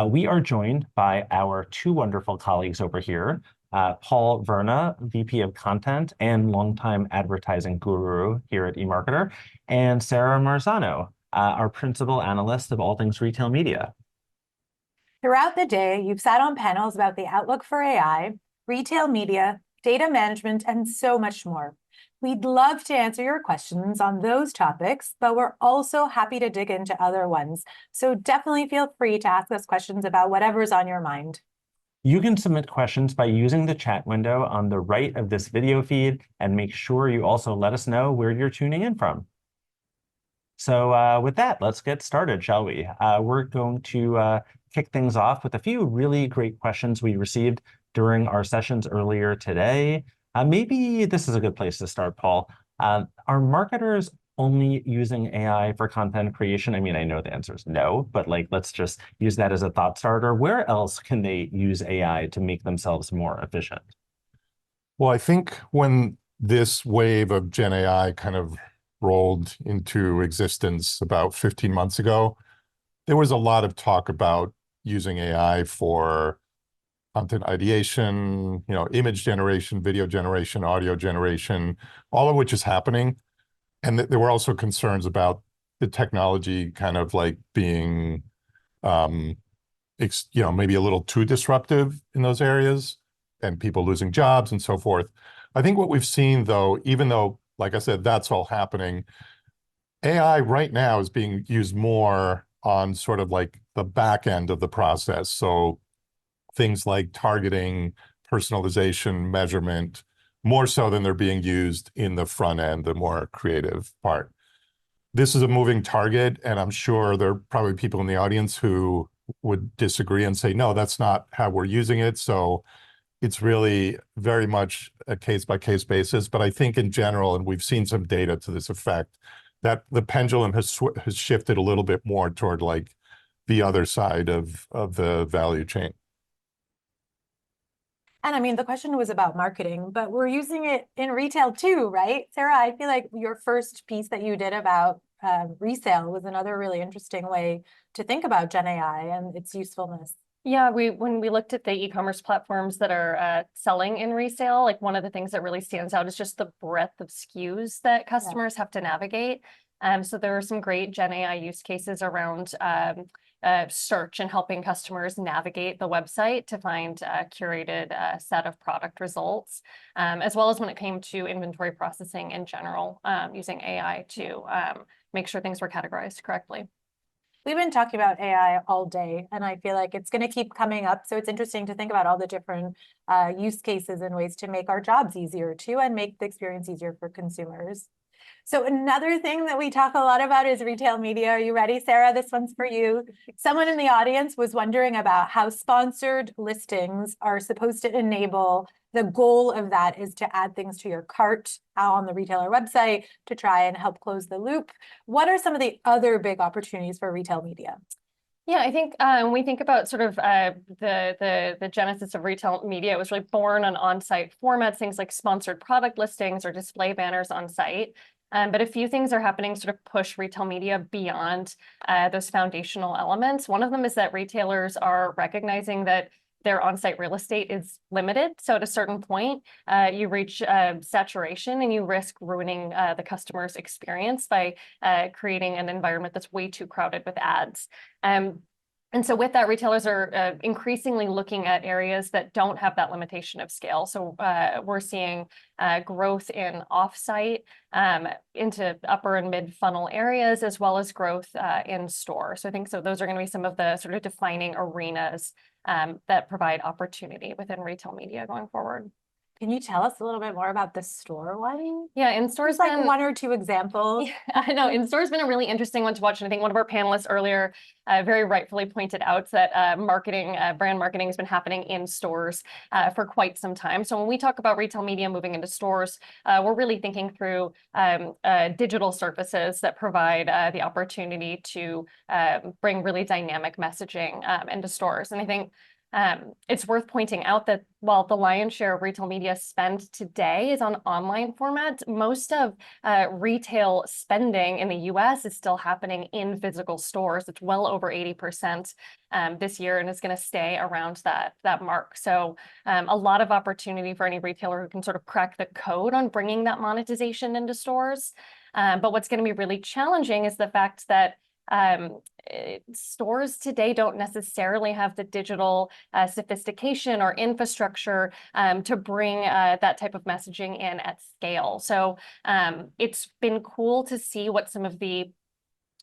We are joined by our two wonderful colleagues over here, Paul Verna, VP of Content and longtime advertising guru here at eMarketer, and Sarah Marzano, our principal analyst of all things retail media. Throughout the day, you've sat on panels about the outlook for AI, retail media, data management, and so much more. We'd love to answer your questions on those topics, but we're also happy to dig into other ones. So definitely feel free to ask us questions about whatever's on your mind. You can submit questions by using the chat window on the right of this video feed, and make sure you also let us know where you're tuning in from. So with that, let's get started, shall we? We're going to kick things off with a few really great questions we received during our sessions earlier today. Maybe this is a good place to start, Paul. Are marketers only using AI for content creation? I mean, I know the answer is no, but let's just use that as a thought starter. Where else can they use AI to make themselves more efficient? Well, I think when this wave of Gen AI kind of rolled into existence about 15 months ago, there was a lot of talk about using AI for content ideation, image generation, video generation, audio generation, all of which is happening. And there were also concerns about the technology kind of being, maybe a little too disruptive in those areas and people losing jobs and so forth. I think what we've seen, though, even though, like I said, that's all happening, AI right now is being used more on sort of the back end of the process. So things like targeting, personalization, measurement, more so than they're being used in the front end, the more creative part. This is a moving target, and I'm sure there are probably people in the audience who would disagree and say, no, that's not how we're using it. So it's really very much a case-by-case basis. But I think in general, and we've seen some data to this effect, that the pendulum has shifted a little bit more toward the other side of the value chain. And I mean, the question was about marketing, but we're using it in retail too, right? Sarah, I feel like your first piece that you did about resale was another really interesting way to think about Gen AI and its usefulness. Yeah, when we looked at the e-commerce platforms that are selling in resale, one of the things that really stands out is just the breadth of SKUs that customers have to navigate. So there are some great Gen AI use cases around search and helping customers navigate the website to find a curated set of product results, as well as when it came to inventory processing in general, using AI to make sure things were categorized correctly. We've been talking about AI all day, and I feel like it's going to keep coming up. So it's interesting to think about all the different use cases and ways to make our jobs easier too, and make the experience easier for consumers. So another thing that we talk a lot about is retail media. Are you ready, Sarah? This one's for you. Someone in the audience was wondering about how sponsored listings are supposed to enable. The goal of that is to add things to your cart on the retailer website to try and help close the loop. What are some of the other big opportunities for retail media? Yeah, I think when we think about sort of the genesis of retail media, it was really born on site formats, things like sponsored product listings or display banners on site. But a few things are happening sort of push retail media beyond those foundational elements. One of them is that retailers are recognizing that their on-site real estate is limited. So at a certain point, you reach saturation and you risk ruining the customer's experience by creating an environment that's way too crowded with ads. And so with that, retailers are increasingly looking at areas that don't have that limitation of scale. So we're seeing growth in offsite into upper and mid funnel areas, as well as growth in store. So I think those are going to be some of the sort of defining arenas that provide opportunity within retail media going forward. Can you tell us a little bit more about the store one? Yeah, in stores, one or two examples. Yeah, I know in stores has been a really interesting one to watch. And I think one of our panelists earlier very rightfully pointed out that brand marketing has been happening in stores for quite some time. So when we talk about retail media moving into stores, we're really thinking through digital surfaces that provide the opportunity to bring really dynamic messaging into stores. And I think It's worth pointing out that while the lion's share of retail media spend today is on online formats, most of retail spending in the US is still happening in physical stores. It's well over 80% this year, and is going to stay around that mark. So a lot of opportunity for any retailer who can sort of crack the code on bringing that monetization into stores. But what's going to be really challenging is the fact that stores today don't necessarily have the digital sophistication or infrastructure to bring that type of messaging in at scale. So it's been cool to see what some of the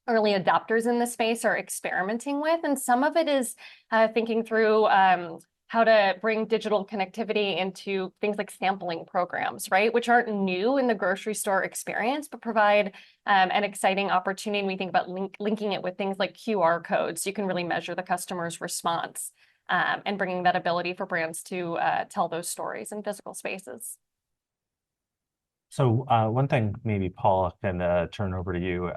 early adopters in the space are experimenting with. And some of it is thinking through how to bring digital connectivity into things like sampling programs, right? Which aren't new in the grocery store experience, but provide an exciting opportunity. When we think about linking it with things like QR codes, so you can really measure the customer's response and bringing that ability for brands to tell those stories in physical spaces. So one thing maybe Paul can turn over to you,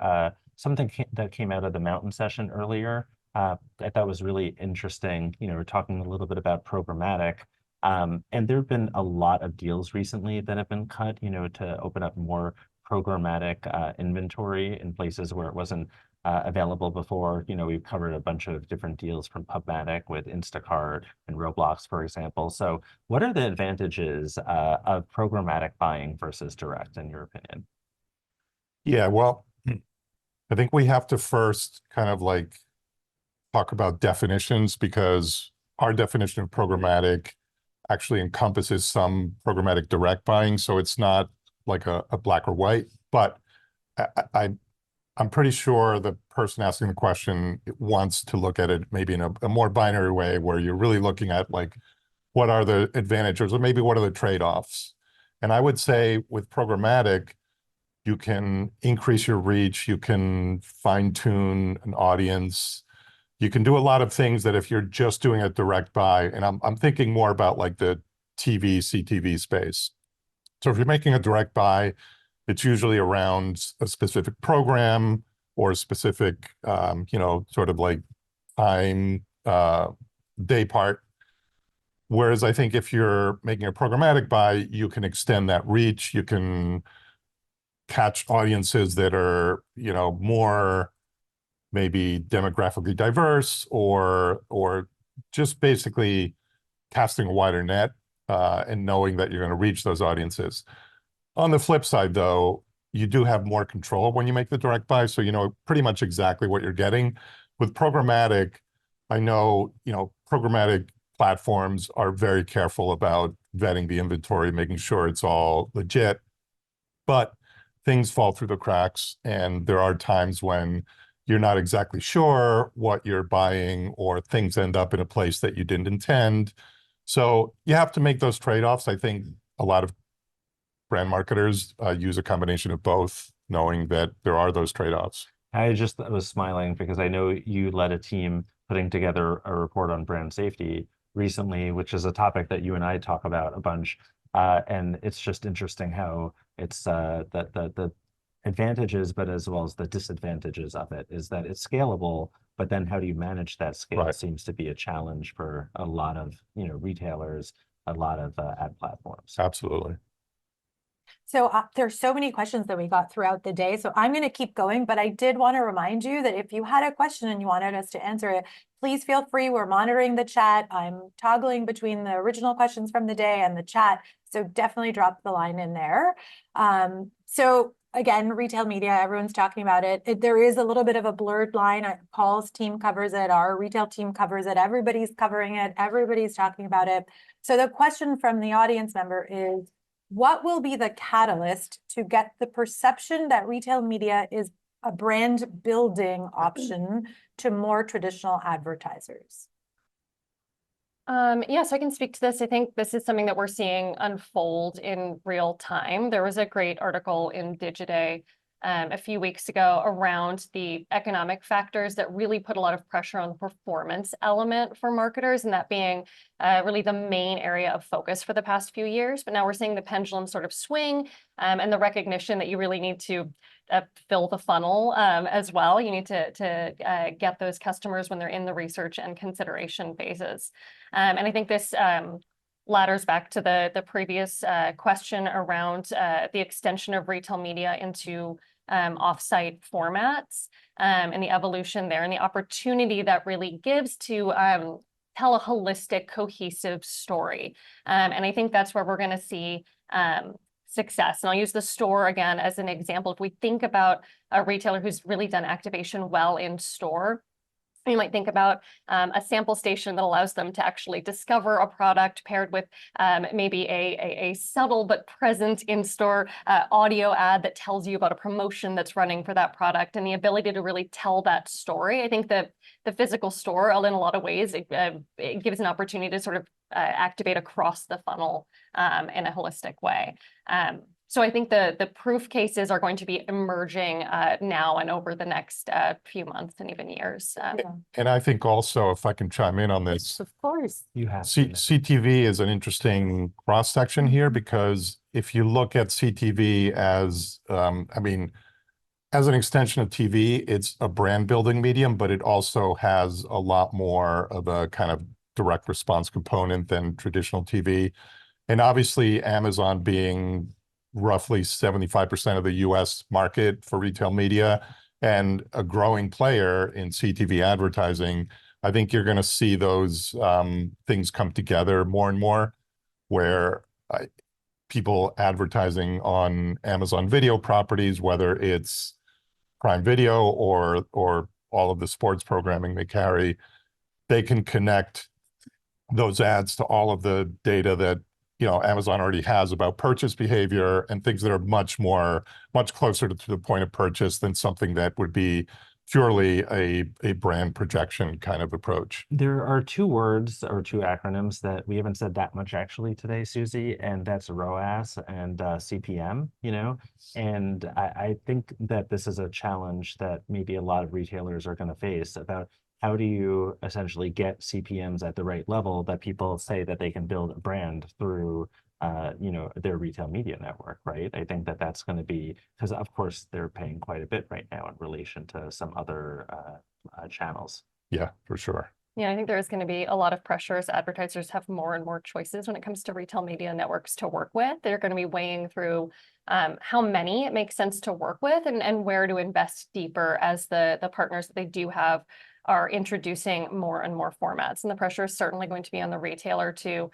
something that came out of the Mountain session earlier, I thought was really interesting. We're talking a little bit about programmatic, and there have been a lot of deals recently that have been cut, to open up more programmatic inventory in places where it wasn't available before. We've covered a bunch of different deals from PubMatic with Instacart and Roblox, for example. So what are the advantages of programmatic buying versus direct, in your opinion? Yeah, well, I think we have to first kind of like talk about definitions, because our definition of programmatic actually encompasses some programmatic direct buying. So it's not like a black or white, but I'm pretty sure the person asking the question wants to look at it maybe in a more binary way, where you're really looking at like, what are the advantages, or maybe what are the trade-offs? And I would say with programmatic, you can increase your reach, you can fine-tune an audience, you can do a lot of things that if you're just doing a direct buy, and I'm thinking more about like the TV, CTV space. So if you're making a direct buy, it's usually around a specific program or a specific, sort of like time, day part. Whereas I think if you're making a programmatic buy, you can extend that reach, you can catch audiences that are, more maybe demographically diverse, or just basically casting a wider net and knowing that you're going to reach those audiences. On the flip side, though, you do have more control when you make the direct buy, so you know pretty much exactly what you're getting. With programmatic, I know, programmatic platforms are very careful about vetting the inventory, making sure it's all legit, but things fall through the cracks, and there are times when you're not exactly sure what you're buying, or things end up in a place that you didn't intend. So you have to make those trade-offs. I think a lot of brand marketers use a combination of both, knowing that there are those trade-offs. I just was smiling because I know you led a team putting together a report on brand safety recently, which is a topic that you and I talk about a bunch. And it's just interesting how it's the advantages, but as well as the disadvantages of it, is that it's scalable, but then how do you manage that scale? Right. Seems to be a challenge for a lot of retailers, a lot of ad platforms. Absolutely. So there's so many questions that we got throughout the day, so I'm going to keep going, but I did want to remind you that if you had a question and you wanted us to answer it, please feel free. We're monitoring the chat. I'm toggling between the original questions from the day and the chat, so definitely drop the line in there. So again, retail media, everyone's talking about it. There is a little bit of a blurred line. Paul's team covers it, our retail team covers it, everybody's covering it, everybody's talking about it. So the question from the audience member is, what will be the catalyst to get the perception that retail media is a brand building option to more traditional advertisers? Yeah, so I can speak to this. I think this is something that we're seeing unfold in real time. There was a great article in Digiday a few weeks ago around the economic factors that really put a lot of pressure on the performance element for marketers, and that being really the main area of focus for the past few years. But now we're seeing the pendulum sort of swing, and the recognition that you really need to fill the funnel as well. You need to get those customers when they're in the research and consideration phases. And I think this ladders back to the previous question around the extension of retail media into offsite formats, and the evolution there, and the opportunity that really gives to tell a holistic, cohesive story. And I think that's where we're going to see success. And I'll use the store again as an example. If we think about a retailer who's really done activation well in store, you might think about a sample station that allows them to actually discover a product paired with maybe a subtle but present in-store audio ad that tells you about a promotion that's running for that product, and the ability to really tell that story. I think that the physical store, in a lot of ways, it gives an opportunity to sort of activate across the funnel in a holistic way. So I think the proof cases are going to be emerging now and over the next few months and even years. And I think also, if I can chime in on this, Of course. You have CTV is an interesting cross-section here, because if you look at CTV as, I mean, as an extension of TV, it's a brand building medium, but it also has a lot more of a kind of direct response component than traditional TV. And obviously, Amazon being roughly 75% of the US market for retail media and a growing player in CTV advertising, I think you're going to see those things come together more and more, where people advertising on Amazon video properties, whether it's Prime Video or all of the sports programming they carry, they can connect those ads to all of the data that Amazon already has about purchase behavior and things that are much closer to the point of purchase than something that would be purely a brand projection kind of approach. There are two words or two acronyms that we haven't said that much actually today, Susie, and that's ROAS and CPM, and I think that this is a challenge that maybe a lot of retailers are going to face about how do you essentially get CPMs at the right level that people say that they can build a brand through their retail media network, right? I think that that's going to be, because of course they're paying quite a bit right now in relation to some other channels. Yeah, for sure. Yeah, I think there's going to be a lot of pressure as advertisers have more and more choices when it comes to retail media networks to work with. They're going to be weighing through how many it makes sense to work with, and where to invest deeper as the partners that they do have are introducing more and more formats. And the pressure is certainly going to be on the retailer to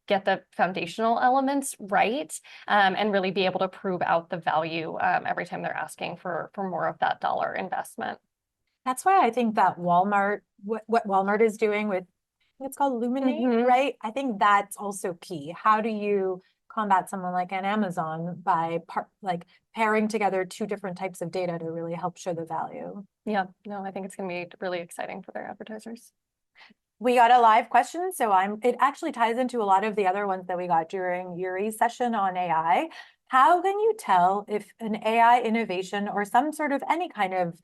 get the foundational elements right, and really be able to prove out the value every time they're asking for more of that dollar investment. That's why I think that Walmart, what Walmart is doing with, it's called Luminate, right? I think that's also key. How do you combat someone like an Amazon by pairing together two different types of data to really help show the value? Yeah, no, I think it's going to be really exciting for their advertisers. We got a live question, so it actually ties into a lot of the other ones that we got during Yuri's session on AI. How can you tell if an AI innovation or some sort of any kind of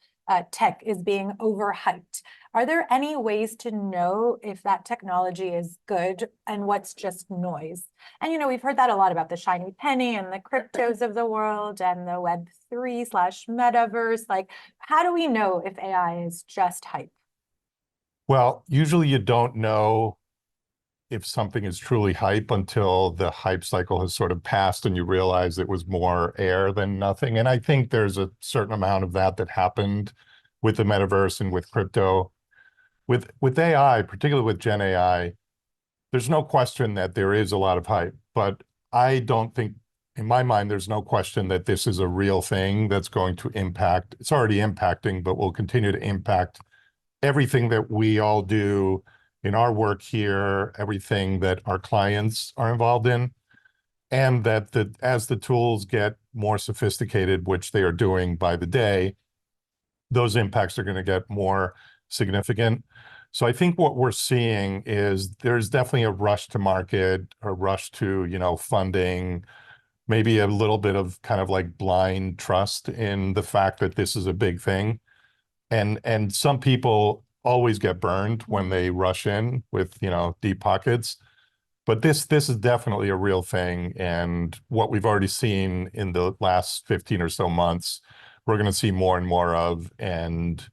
tech is being overhyped? Are there any ways to know if that technology is good and what's just noise? And we've heard that a lot about the shiny penny and the cryptos of the world and the Web3/metaverse. Like, how do we know if AI is just hype? Well, usually you don't know if something is truly hype until the hype cycle has sort of passed and you realize it was more air than nothing. And I think there's a certain amount of that happened with the metaverse and with crypto. With AI, particularly with Gen AI, there's no question that there is a lot of hype, but I don't think, in my mind, there's no question that this is a real thing that's going to impact. It's already impacting, but will continue to impact everything that we all do in our work here, everything that our clients are involved in, and that as the tools get more sophisticated, which they are doing by the day, those impacts are going to get more significant. So I think what we're seeing is there's definitely a rush to market, a rush to, funding, maybe a little bit of kind of like blind trust in the fact that this is a big thing. And some people always get burned when they rush in with, deep pockets. But this is definitely a real thing. And what we've already seen in the last 15 or so months, we're going to see more and more of. And,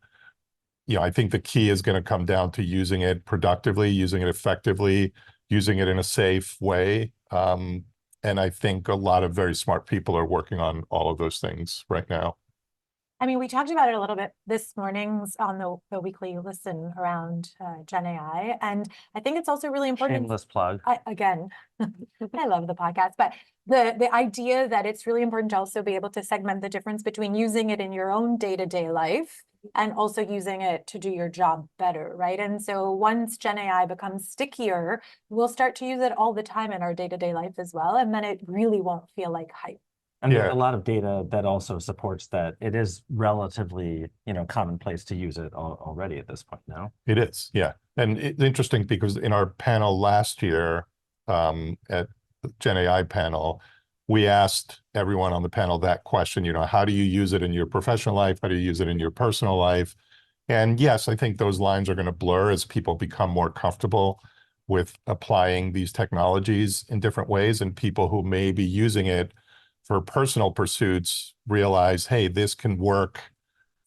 I think the key is going to come down to using it productively, using it effectively, using it in a safe way. And I think a lot of very smart people are working on all of those things right now. I mean, we talked about it a little bit this morning's on the weekly listen around Gen AI. And I think it's also really important. Shameless plug. Again, I love the podcast, but the idea that it's really important to also be able to segment the difference between using it in your own day-to-day life and also using it to do your job better, right? And so once Gen AI becomes stickier, we'll start to use it all the time in our day-to-day life as well. And then it really won't feel like hype. And there's a lot of data that also supports that it is relatively, commonplace to use it already at this point now. It is, yeah. And it's interesting because in our panel last year, at the Gen AI panel, we asked everyone on the panel that question, how do you use it in your professional life? How do you use it in your personal life? And yes, I think those lines are going to blur as people become more comfortable with applying these technologies in different ways, and people who may be using it for personal pursuits realize, hey, this can work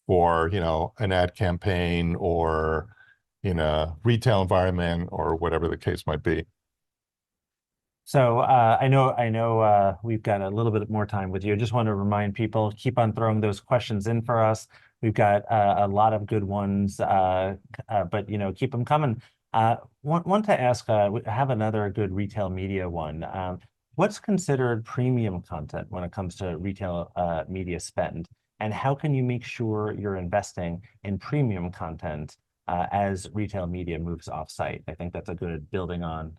for, an ad campaign or in a retail environment or whatever the case might be. So I know we've got a little bit more time with you. I just want to remind people, keep on throwing those questions in for us. We've got a lot of good ones, but keep them coming. Want to ask, we have another good retail media one. What's considered premium content when it comes to retail media spend? And how can you make sure you're investing in premium content as retail media moves off-site? I think that's a good building on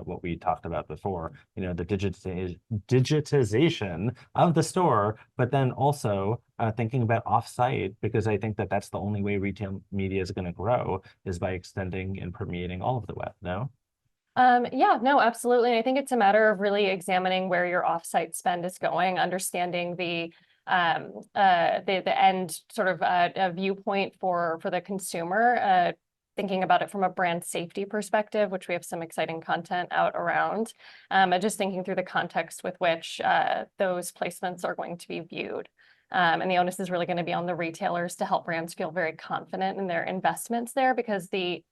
what we talked about before, the digitization of the store, but then also thinking about off-site, because I think that that's the only way retail media is going to grow is by extending and permeating all of the web, no? Yeah, no, absolutely. And I think it's a matter of really examining where your offsite spend is going, understanding the end sort of a viewpoint for the consumer, thinking about it from a brand safety perspective, which we have some exciting content out around, and just thinking through the context with which those placements are going to be viewed. And the onus is really going to be on the retailers to help brands feel very confident in their investments there, because the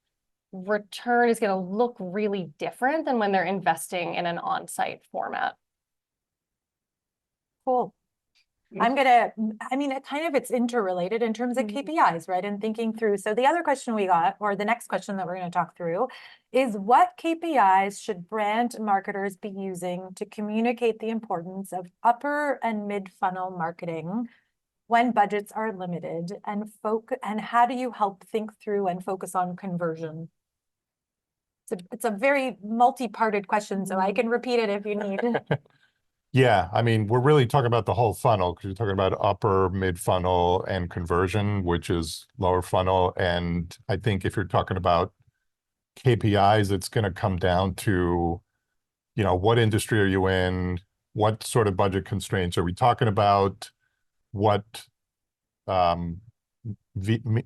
return is going to look really different than when they're investing in an on-site format. Cool. I mean, it's interrelated in terms of KPIs, right? And thinking through. So the other question we got, or the next question that we're going to talk through, is what KPIs should brand marketers be using to communicate the importance of upper and mid-funnel marketing when budgets are limited, and how do you help think through and focus on conversion? It's a very multi-parted question, so I can repeat it if you need. Yeah, I mean, we're really talking about the whole funnel, because you're talking about upper, mid-funnel, and conversion, which is lower funnel. And I think if you're talking about KPIs, it's going to come down to, what industry are you in? What sort of budget constraints are we talking about? What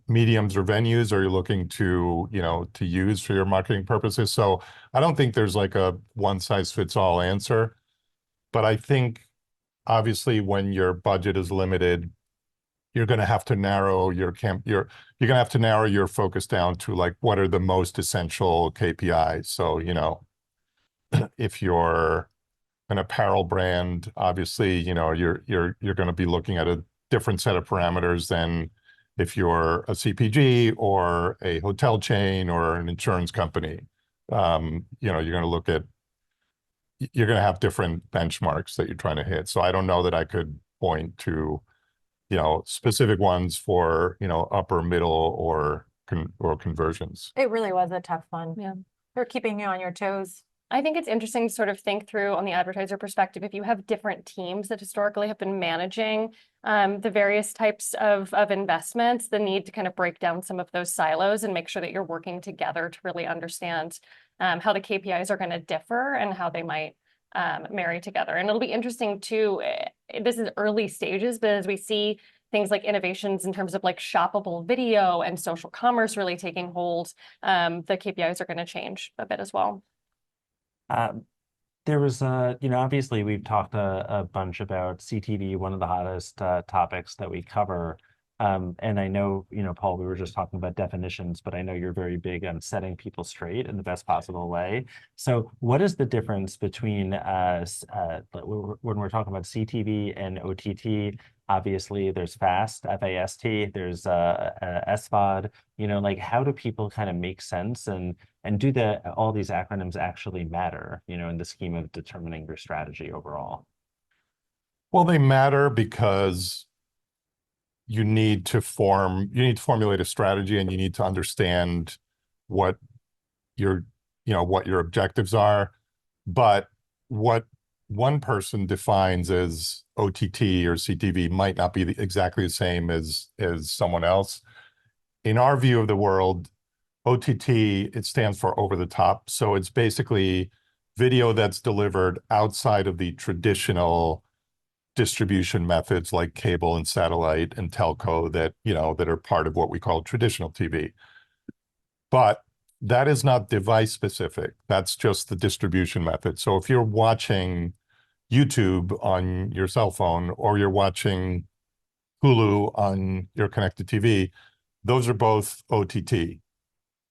mediums or venues are you looking to, to use for your marketing purposes? So I don't think there's like a one-size-fits-all answer. But I think, obviously, when your budget is limited, you're going to have to narrow you're going to have to narrow your focus down to like what are the most essential KPIs. So, if you're an apparel brand, obviously, you're going to be looking at a different set of parameters than if you're a CPG or a hotel chain or an insurance company. You're going to have different benchmarks that you're trying to hit. So I don't know that I could point to, specific ones for, upper, middle, or conversions. It really was a tough one. Yeah. They're keeping you on your toes. I think it's interesting to sort of think through on the advertiser perspective, if you have different teams that historically have been managing the various types of investments, the need to kind of break down some of those silos and make sure that you're working together to really understand how the KPIs are going to differ and how they might marry together. And it'll be interesting too, this is early stages, but as we see things like innovations in terms of like shoppable video and social commerce really taking hold, the KPIs are going to change a bit as well. There was, obviously we've talked a bunch about CTV, one of the hottest topics that we cover. And I know, Paul, we were just talking about definitions, but I know you're very big on setting people straight in the best possible way. So what is the difference between when we're talking about CTV and OTT? Obviously, there's FAST, F-A-S-T, there's SVOD, like how do people kind of make sense and do all these acronyms actually matter, in the scheme of determining your strategy overall? Well, they matter because you need to formulate a strategy, and you need to understand what what your objectives are. But what one person defines as OTT or CTV might not be exactly the same as someone else. In our view of the world, OTT, it stands for over the top. So it's basically video that's delivered outside of the traditional distribution methods like cable and satellite and telco that are part of what we call traditional TV. But that is not device specific. That's just the distribution method. So if you're watching YouTube on your cell phone or you're watching Hulu on your connected TV, those are both OTT,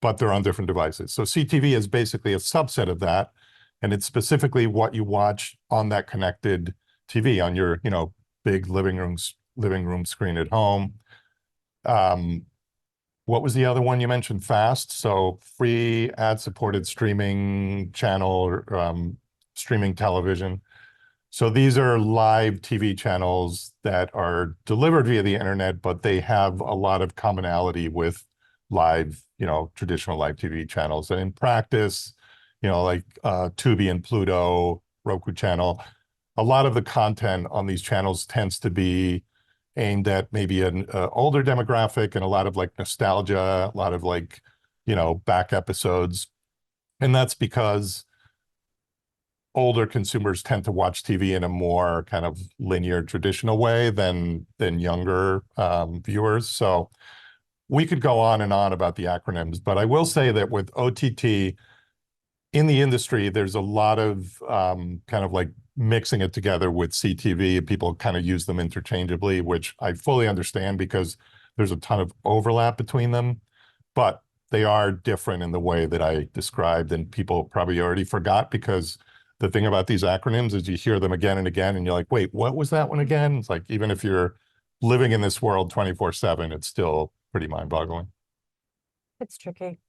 but they're on different devices. So CTV is basically a subset of that, and it's specifically what you watch on that connected TV on your, big living room screen at home. What was the other one you mentioned? FAST, so free ad-supported streaming channel, streaming television. So these are live TV channels that are delivered via the internet, but they have a lot of commonality with live, traditional live TV channels. And in practice, like Tubi and Pluto, Roku channel, a lot of the content on these channels tends to be aimed at maybe an older demographic and a lot of like nostalgia, a lot of like, back episodes. And that's because older consumers tend to watch TV in a more kind of linear, traditional way than younger viewers. So we could go on and on about the acronyms, but I will say that with OTT in the industry, there's a lot of kind of like mixing it together with CTV. People kind of use them interchangeably, which I fully understand because there's a ton of overlap between them, but they are different in the way that I described, and people probably already forgot because the thing about these acronyms is you hear them again and again, and you're like, wait, what was that one again? It's like, even if you're living in this world 24/7, it's still pretty mind-boggling. It's tricky.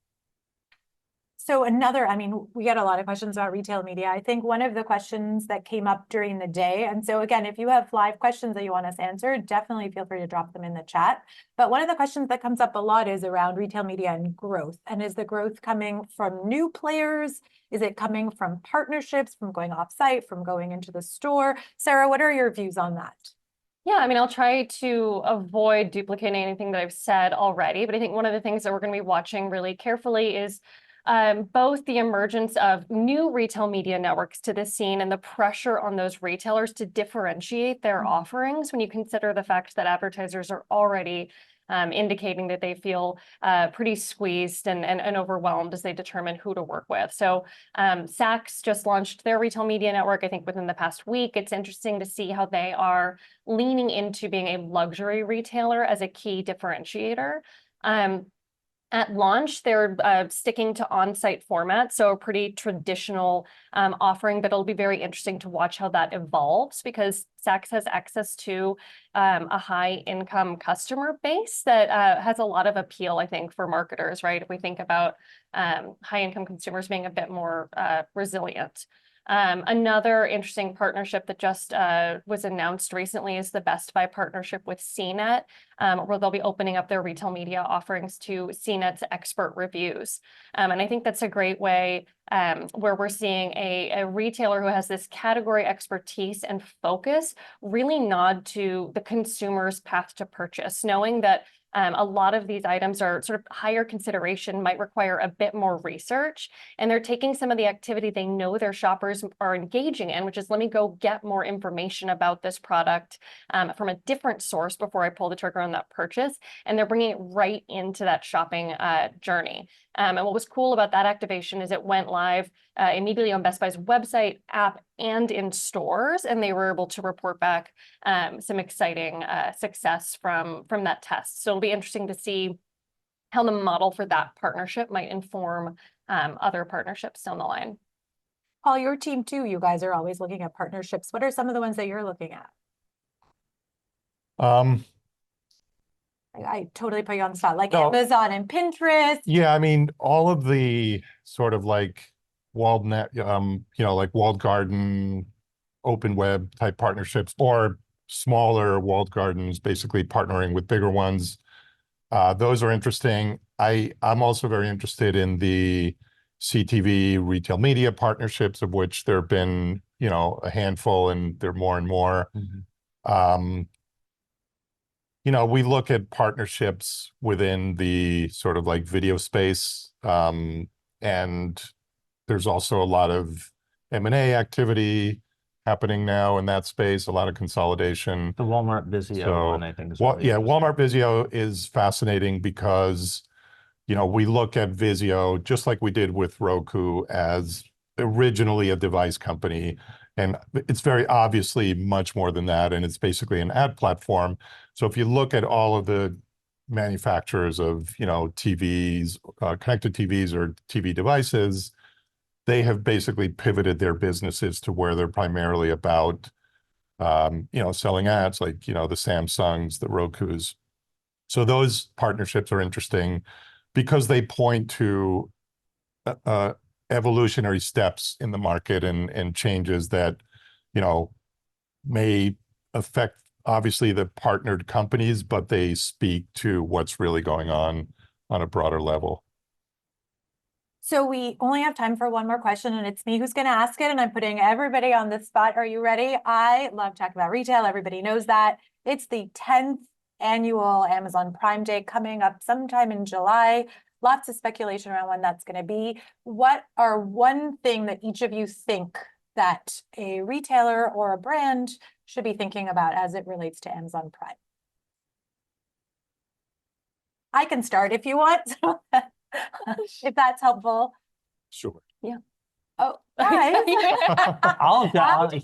So we get a lot of questions about retail media. I think one of the questions that came up during the day, and so again, if you have live questions that you want us answered, definitely feel free to drop them in the chat. But one of the questions that comes up a lot is around retail media and growth. And is the growth coming from new players? Is it coming from partnerships, from going off-site, from going into the store? Sarah, what are your views on that? Yeah, I'll try to avoid duplicating anything that I've said already, but I think one of the things that we're going to be watching really carefully is both the emergence of new retail media networks to the scene and the pressure on those retailers to differentiate their offerings when you consider the fact that advertisers are already indicating that they feel pretty squeezed and overwhelmed as they determine who to work with. So Saks just launched their retail media network, I think, within the past week. It's interesting to see how they are leaning into being a luxury retailer as a key differentiator. At launch, they're sticking to on-site formats, so a pretty traditional offering, but it'll be very interesting to watch how that evolves because Saks has access to a high-income customer base that has a lot of appeal, I think, for marketers, right? If we think about high-income consumers being a bit more resilient. Another interesting partnership that just was announced recently is the Best Buy partnership with CNET, where they'll be opening up their retail media offerings to CNET's expert reviews. And I think that's a great way where we're seeing a retailer who has this category expertise and focus really nod to the consumer's path to purchase, knowing that A lot of these items are sort of higher consideration, might require a bit more research, and they're taking some of the activity they know their shoppers are engaging in, which is let me go get more information about this product from a different source before I pull the trigger on that purchase, and they're bringing it right into that shopping journey. And what was cool about that activation is it went live immediately on Best Buy's website, app, and in stores, and they were able to report back some exciting success from that test. So it'll be interesting to see how the model for that partnership might inform other partnerships down the line. Paul, your team too, you guys are always looking at partnerships. What are some of the ones that you're looking at? I totally put you on the spot, like No. Amazon and Pinterest. Yeah, I mean, all of the sort of like walled net, like walled garden, open web type partnerships, or smaller walled gardens, basically partnering with bigger ones. Those are interesting. I'm also very interested in the CTV retail media partnerships, of which there have been, a handful, and there are more and more. We look at partnerships within the sort of like video space, and there's also a lot of M&A activity happening now in that space, a lot of consolidation. The Walmart Vizio one, I think, is really yeah, interesting. Walmart Vizio is fascinating because, we look at Vizio just like we did with Roku as originally a device company, and it's very obviously much more than that, and it's basically an ad platform. So if you look at all of the manufacturers of, TVs, connected TVs or TV devices, they have basically pivoted their businesses to where they're primarily about, selling ads, like, the Samsungs, the Rokus. So those partnerships are interesting because they point to evolutionary steps in the market and changes that, may affect obviously the partnered companies, but they speak to what's really going on a broader level. So we only have time for one more question, and it's me who's going to ask it, and I'm putting everybody on the spot. Are you ready? I love talking about retail. Everybody knows that. It's the 10th annual Amazon Prime Day coming up sometime in July. Lots of speculation around when that's going to be. What are one thing that each of you think that a retailer or a brand should be thinking about as it relates to Amazon Prime? I can start if you want, if that's helpful. Sure. Yeah. Oh, guys.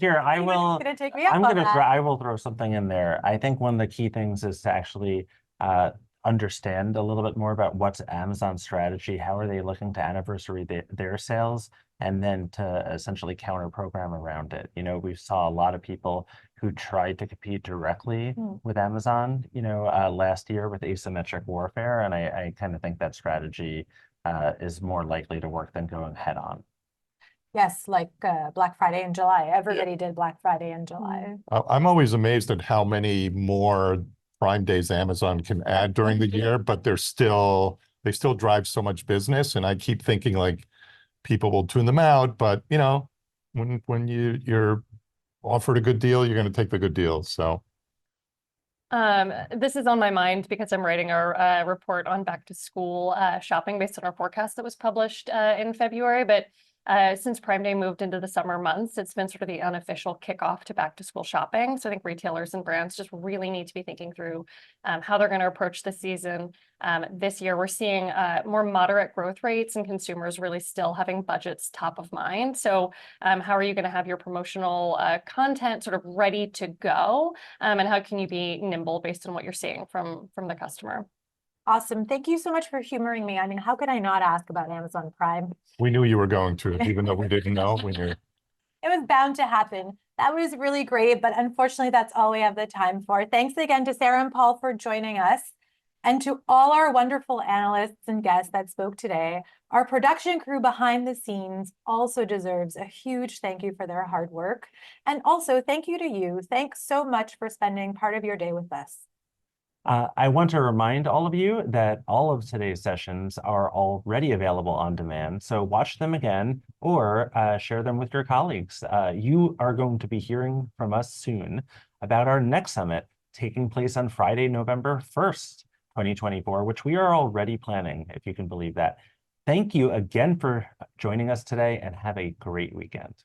I will. Gonna take me up on that. I will throw something in there. I think one of the key things is to actually understand a little bit more about what's Amazon's strategy, how are they looking to anniversary their sales, and then to essentially counter program around it. We saw a lot of people who tried to compete directly with Amazon, last year with asymmetric warfare, and I kind of think that strategy is more likely to work than going head on. Yes, like Black Friday in July. Everybody did Black Friday in July. I'm always amazed at how many more Prime Days Amazon can add during the year, but they still drive so much business, and I keep thinking like people will tune them out, but when you're offered a good deal, you're going to take the good deal. So this is on my mind because I'm writing a report on back to school shopping based on our forecast that was published in February, but since Prime Day moved into the summer months, it's been sort of the unofficial kickoff to back to school shopping. So I think retailers and brands just really need to be thinking through how they're going to approach the season. This year, we're seeing more moderate growth rates and consumers really still having budgets top of mind. So how are you going to have your promotional content sort of ready to go? And how can you be nimble based on what you're seeing from the customer? Awesome. Thank you so much for humoring me. I mean, how could I not ask about Amazon Prime? we knew you were going to, even though we didn't know. It was bound to happen. That was really great, but unfortunately, that's all we have the time for. Thanks again to Sarah and Paul for joining us, and to all our wonderful analysts and guests that spoke today. Our production crew behind the scenes also deserves a huge thank you for their hard work. And also thank you to you. Thanks so much for spending part of your day with us. I want to remind all of you that all of today's sessions are already available on demand, so watch them again or share them with your colleagues. You are going to be hearing from us soon about our next summit taking place on Friday, November 1st, 2024, which we are already planning, if you can believe that. Thank you again for joining us today, and have a great weekend.